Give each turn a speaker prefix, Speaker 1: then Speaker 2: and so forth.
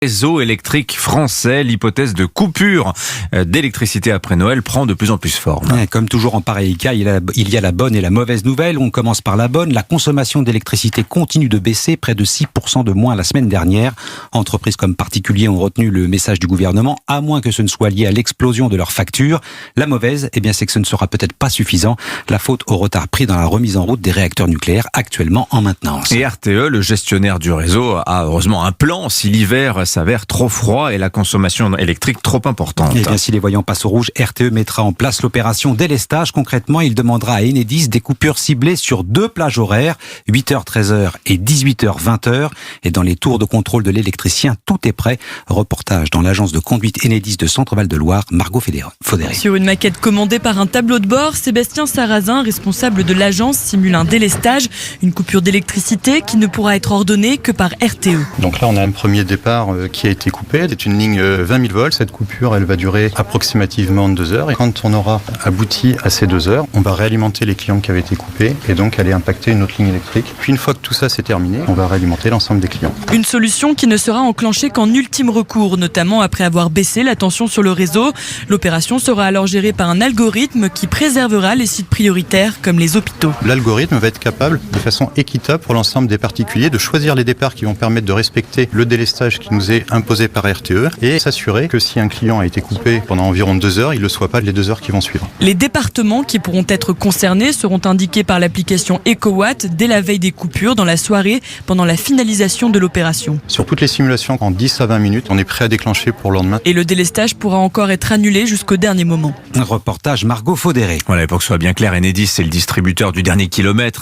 Speaker 1: Réseau électrique français, l'hypothèse de coupure d'électricité après Noël prend de plus en plus forme.
Speaker 2: Comme toujours en pareil cas, il y a la bonne et la mauvaise nouvelle. On commence par la bonne. La consommation d'électricité continue de baisser, près de 6% de moins la semaine dernière. Entreprises comme particuliers ont retenu le message du gouvernement, à moins que ce ne soit lié à l'explosion de leurs factures. La mauvaise, c'est que ce ne sera peut-être pas suffisant. La faute au retard pris dans la remise en route des réacteurs nucléaires actuellement en maintenance.
Speaker 1: Et RTE, le gestionnaire du réseau, a heureusement un plan si l'hiver s'avère trop froid et la consommation électrique trop importante.
Speaker 2: Et bien, si les voyants passent au rouge, RTE mettra en place l'opération délestage. Concrètement, il demandera à Enedis des coupures ciblées sur 2 plages horaires, 8h, 13h et 18h, 20h. Et dans les tours de contrôle de l'électricien, tout est prêt. Reportage dans l'agence de conduite Enedis de Centre-Val de Loire, Margot Faudéré.
Speaker 3: Sur une maquette commandée par un tableau de bord, Sébastien Sarrazin, responsable de l'agence, simule un délestage, une coupure d'électricité qui ne pourra être ordonnée que par RTE.
Speaker 4: Donc là, on a un premier départ qui a été coupé. C'est une ligne 20 000 volts. Cette coupure, elle va durer approximativement 2 heures. Et quand on aura abouti à ces 2 heures, on va réalimenter les clients qui avaient été coupés et donc aller impacter une autre ligne électrique. Puis une fois que tout ça c'est terminé, on va réalimenter l'ensemble des clients.
Speaker 3: Une solution qui ne sera enclenchée qu'en ultime recours, notamment après avoir baissé la tension sur le réseau. L'opération sera alors gérée par un algorithme qui préservera les sites prioritaires comme les hôpitaux.
Speaker 4: L'algorithme va être capable, de façon équitable pour l'ensemble des particuliers, de choisir les départs qui vont permettre de respecter le délestage qui nous est imposé par RTE et s'assurer que si un client a été coupé pendant environ 2 heures, il ne le soit pas les 2 heures qui vont suivre.
Speaker 3: Les départements qui pourront être concernés seront indiqués par l'application EcoWatt dès la veille des coupures dans la soirée pendant la finalisation de l'opération.
Speaker 4: Sur toutes les simulations, en 10 à 20 minutes, on est prêt à déclencher pour le lendemain.
Speaker 3: Et le délestage pourra encore être annulé jusqu'au dernier moment.
Speaker 2: Un reportage Margot Faudéré.
Speaker 1: Voilà, pour que ce soit bien clair, Enedis, c'est le distributeur du dernier kilomètre.